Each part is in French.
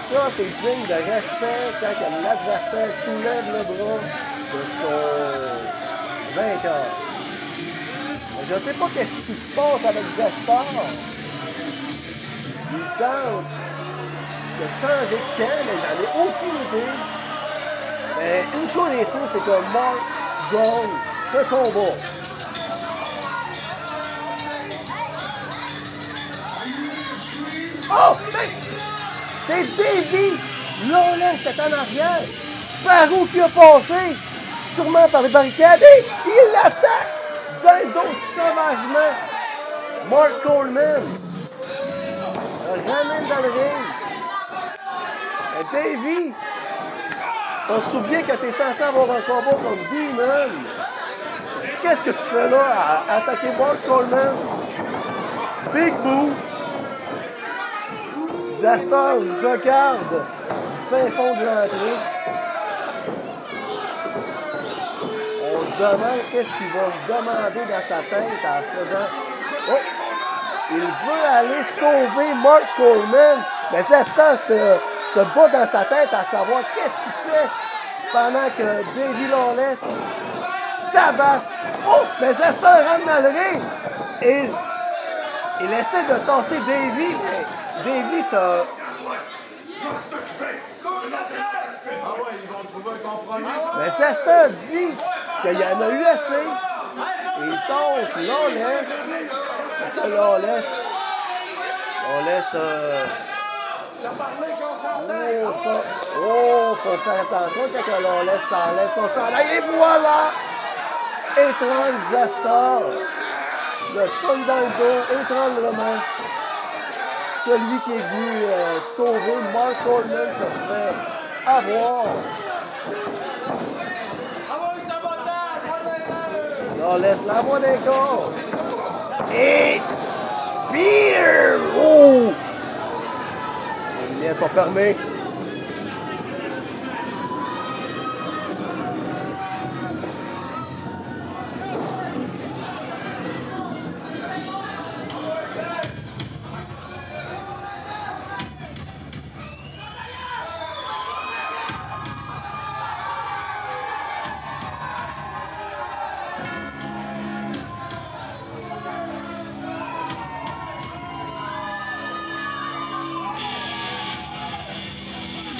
Ça, c'est digne de respect quand l'adversaire soulève le bras de son vainqueur. Je ne sais pas qu'est-ce qui se passe avec Zestor. Il tente de changer de camp, mais j'en ai aucune idée. Mais une chose est sûre, c'est que Mark gagne ce combat. Oh! C'est Davy! Lawless est en arrière. Par où qui a passé? Sûrement par les barricades. Et il l'attaque d'un dos sauvagement. Mark Coleman le ramène dans le ring. Davy, on se souvient que tu es censé avoir un combat contre Demon. Qu'est-ce que tu fais là à attaquer Mark Coleman? Big Boo. Zestor regarde du fin fond de l'entrée. On se demande qu'est-ce qu'il va se demander dans sa tête en faisant... Oh! Il veut aller sauver Mark Coleman. Mais Zestor se bat dans sa tête à savoir qu'est-ce qu'il fait pendant que Davy Lawless tabasse. Oh! Mais Zestor rentre dans le ring. Et il essaie de tasser Davy, mais Davy se... Ah ouais, ils vont trouver un compromis. Mais Zestor dit qu'il y en a eu assez. Et il tasse Lawless. Parce que Lawless... Oh, faut faire attention quand Lawless s'enlève son chandail. Et voilà! Étrange Zestor. Le pomme dans le dos, étranglement. Celui qui est venu sauver Mark Coleman se fait avoir. Lawless l'envoie des corps. Et Spear! Oh! Les liens sont fermés.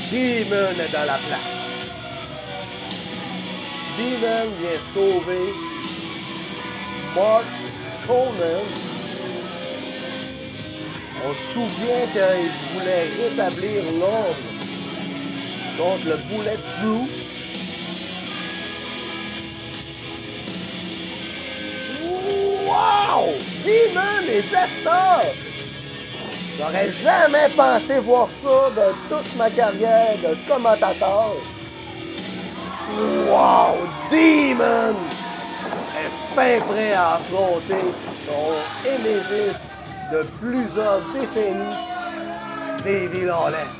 Demon est dans la place. Demon vient sauver Mark Coleman. On se souvient qu'il voulait rétablir l'ordre contre le Bulletproof. Wow! Demon et Zestor! J'aurais jamais pensé voir ça de toute ma carrière de commentateur. Wow! Demon est fin prêt à affronter son némésis de plusieurs décennies, Davy Lawless.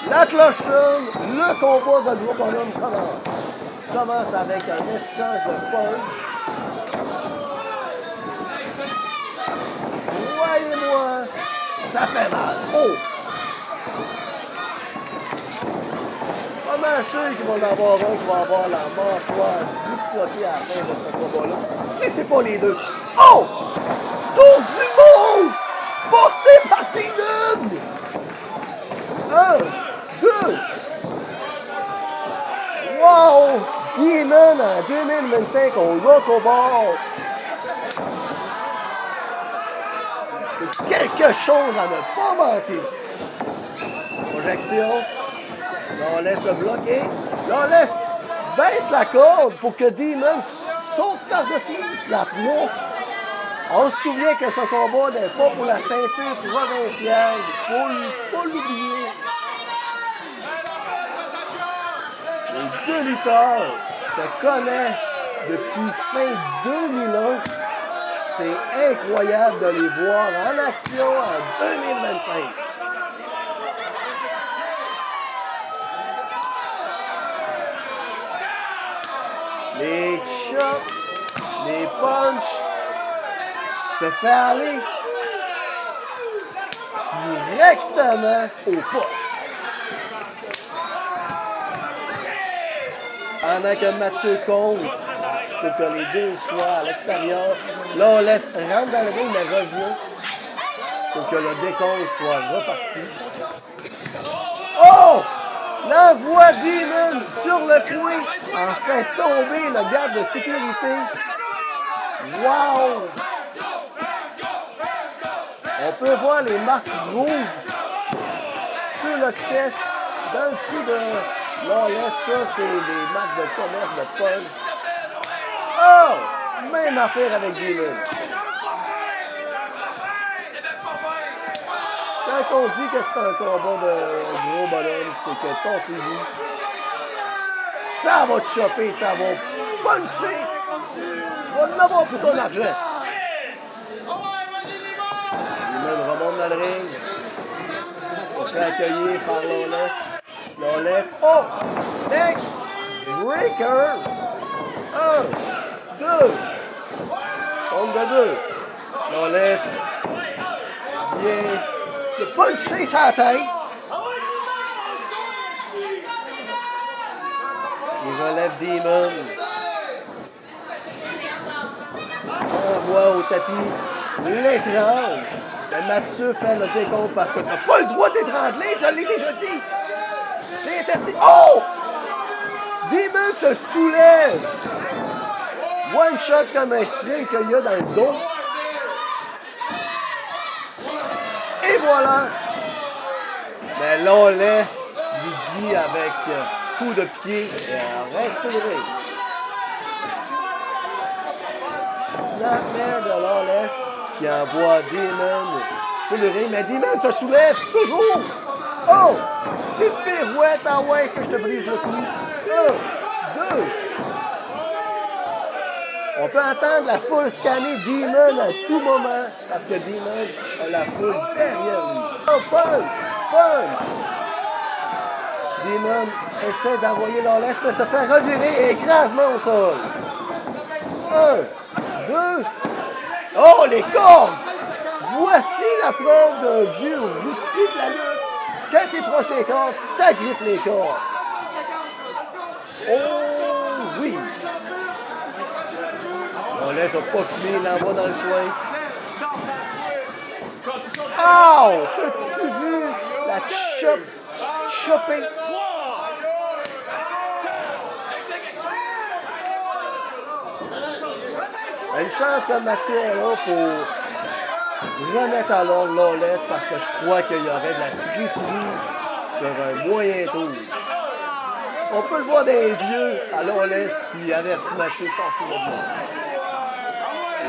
La cloche sonne, le combat de Gros Bonhomme commence avec un échange de punch. Voyez-moi, ça fait mal. Oh! Pas mal sûr qu'il va en avoir un qui va avoir la mâchoire dislocée à la fin de ce combat-là. Si c'est pas les deux. Oh! Tour du monde! Porté par Demon! 1, 2. Wow! Demon en 2025 au Loco Ball. C'est quelque chose à ne pas manquer. Projection. Lawless le bloquer. Lawless baisse la corde pour que Demon saute par-dessus la proie. On se souvient que ce combat n'est pas pour la ceinture provinciale. Il faut pas l'oublier. Les deux lutteurs se connaissent depuis fin 2001. C'est incroyable de les voir en action en 2025. Les chops, les punches, se fait aller. Il directement au poste. Pendant que Mathieu compte pour que les deux soient à l'extérieur, là, on laisse rentrer dans le ring, mais revient pour que le décompte soit reparti. Oh! L'envoi Demon sur le coin en fait tomber le garde de sécurité. Wow! On peut voir les marques rouges sur le chest dans le coup de Lawless. Ça, c'est des marques de commerce de Paul. Oh! Même affaire avec Demon. Quand on dit que c'est un combat de gros bonhomme, c'est que pensez-vous, ça va te choper, ça va puncher. Tu vas en avoir pour ton argent. Demon remonte dans le ring. On se fait accueillir par Lawless. Lawless. Oh! Neck! Breaker! 1, 2. Compte de 2. Lawless vient de puncher sa tête. Il relève Demon. Envoie au tapis l'étrangle. Mathieu fait le décompte parce que tu n'as pas le droit d'étrangler, je l'ai déjà dit. C'est interdit. Oh! Demon se soulève. One shot comme un sprint qu'il y a dans le dos. Et voilà! Mais là, on laisse Lydie avec coup de pied et reste sur le ring. Snapmare de Lawless qui envoie Demon sur le ring. Mais Demon se soulève toujours! Oh! Petite pirouette, ah ouais, que je te brise le cou. 1, 2. On peut entendre la foule scanner Demon à tout moment parce que Demon a la foule derrière lui. Oh, punch! Punch! Demon essaie d'envoyer Lawless, mais se fait revirer et écrasement au sol. 1, 2. Oh, les cordes! Voici la preuve d'un vieux routier de la lutte. Quand t'es proche des cordes, t'agrippes les cordes. Oh, oui! Lawless n'a pas fini, il l'envoie dans le coin. Oh! T'as-tu vu la chopper? Une chance que Mathieu est là pour remettre à l'ordre Lawless parce que je crois qu'il y aurait de la tricherie sur un moyen tour. On peut le voir des yeux à Lawless qui avertit Mathieu partout le monde.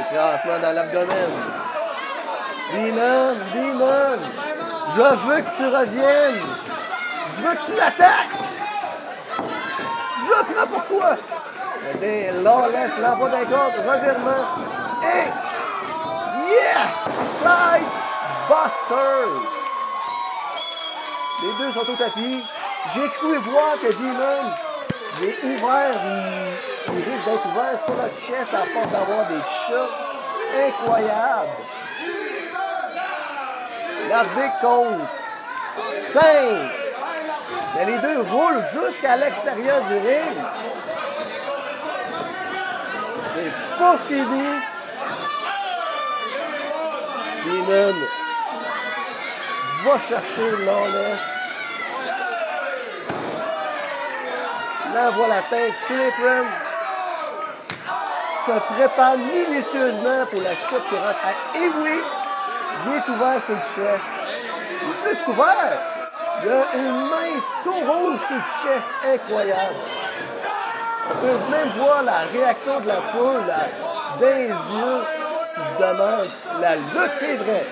Écrasement dans l'abdomen. Demon, je veux que tu reviennes. Je veux que tu l'attaques. Je le prends pour toi. Lawless l'envoie d'un corps, revirement. Et yeah! Side Buster. Les deux sont au tapis. J'ai cru voir que Demon est ouvert, il risque d'être ouvert sur le chest à force d'avoir des shots incroyables. L'arbitre compte 5. Mais les deux roulent jusqu'à l'extérieur du ring. C'est pas fini. Demon va chercher Lawless. L'envoie la tête sur l'épreuve. Se prépare minutieusement pour la chute qui rentre à Ewie. Il est ouvert sur le chest. Il est plus couvert. Il y a une main tout rouge sur le chest. Incroyable. On peut même voir la réaction de la foule, des yeux qui se demandent. La lutte, c'est vrai.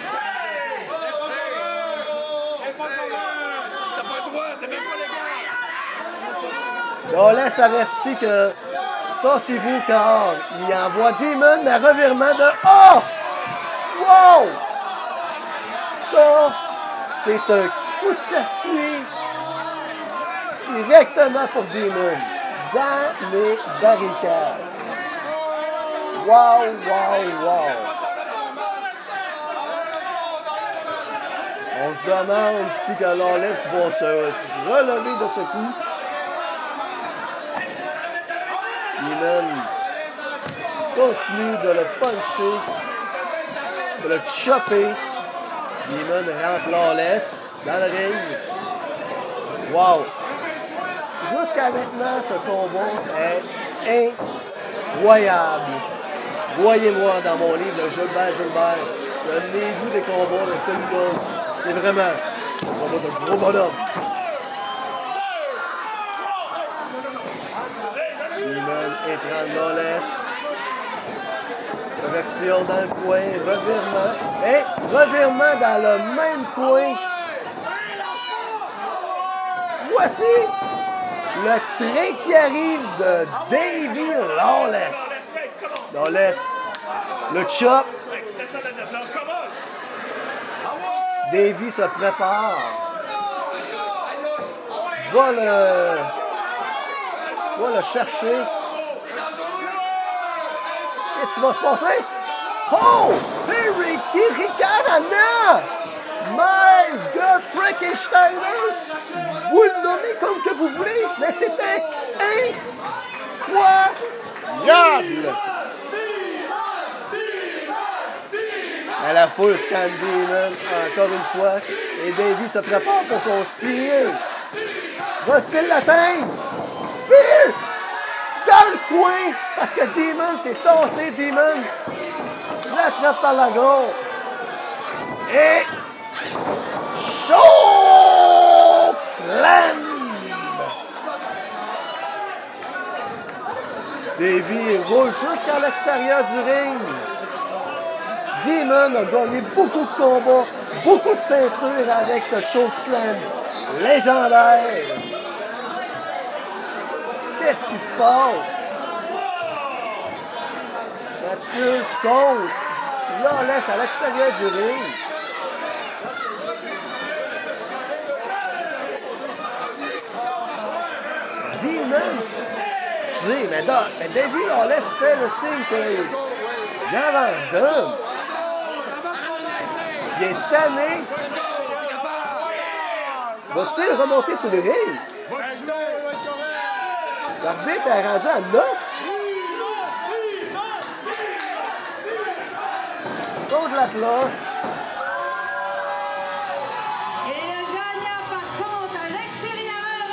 Lawless avertit que tassez-vous car il envoie Demon, mais revirement de Oh! Wow! Ça, c'est un coup de circuit directement pour Demon dans les barricades. Wow! On se demande si que Lawless va se relever de ce coup. Demon continue de le puncher, de le chopper. Demon rentre Lawless dans le ring. Wow! Jusqu'à maintenant, ce combat est incroyable. Voyez-moi dans mon livre de Gilbert. Je l'ai vu des combats de celui-là. C'est vraiment un combat de gros bonhomme. Demon étrange Lawless. Correction dans le coin, revirement. Et revirement dans le même coin. Voici le train qui arrive de Davy Lawless. Lawless, le chop. Davy se prépare. Va le chercher. Qu'est-ce qui va se passer? Oh! C'est Ricky Ricarana! My God, Frankensteiner! Vous le nommez comme que vous voulez, mais c'était incroyable! À la foule, scan Demon, encore une fois. Et Davy se prépare pour son spear. Va-t-il l'atteindre? Spear! Dans le coin! Parce que Demon s'est tassé. Demon l'attrape par la gorge. Et choke slam! Davy roule jusqu'à l'extérieur du ring. Demon a gagné beaucoup de combats, beaucoup de ceintures avec ce choke slam légendaire. Qu'est-ce qui se passe? Mathieu compte. Lawless à l'extérieur du ring. Demon. Excusez, mais Davy Lawless fait le signe qu'il abandonne. Il est tanné. Va-t-il remonter sur le ring? L'arbitre est rendu à 9. Contre la cloche. Et le gagnant par contre à l'extérieur,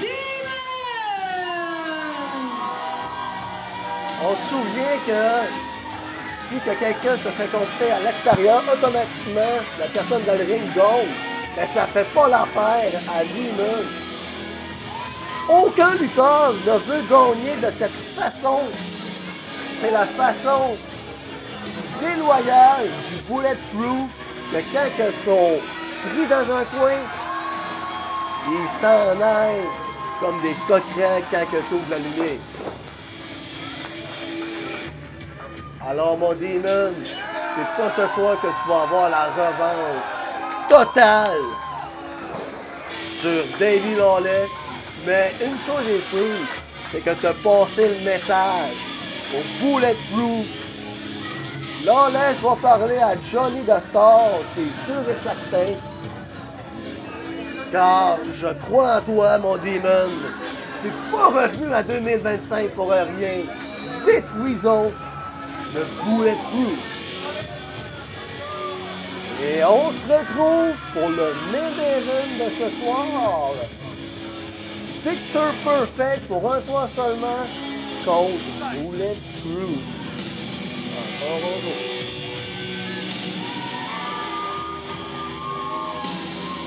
Demon! On se souvient que si que quelqu'un se fait compter à l'extérieur, automatiquement, la personne dans le ring gagne. Mais ça ne fait pas l'affaire à Demon. Aucun lutteur ne veut gagner de cette façon. C'est la façon déloyale du bulletproof que quand ils sont pris dans un coin, ils s'en aillent comme des coquerelles quand ils ouvrent la lumière. Alors mon Demon, c'est pas ce soir que tu vas avoir la revanche totale sur Davy Lawless, mais une chose est sûre, c'est que tu as passé le message au bulletproof. Lawless va parler à Johnny the Star, c'est sûr et certain. Car je crois en toi, mon Demon. Tu n'es pas revenu à 2025 pour rien. Détruisons le bulletproof. Et on se retrouve pour le main event de ce soir. Picture Perfect pour un soir seulement contre Bulletproof. Encore un jour.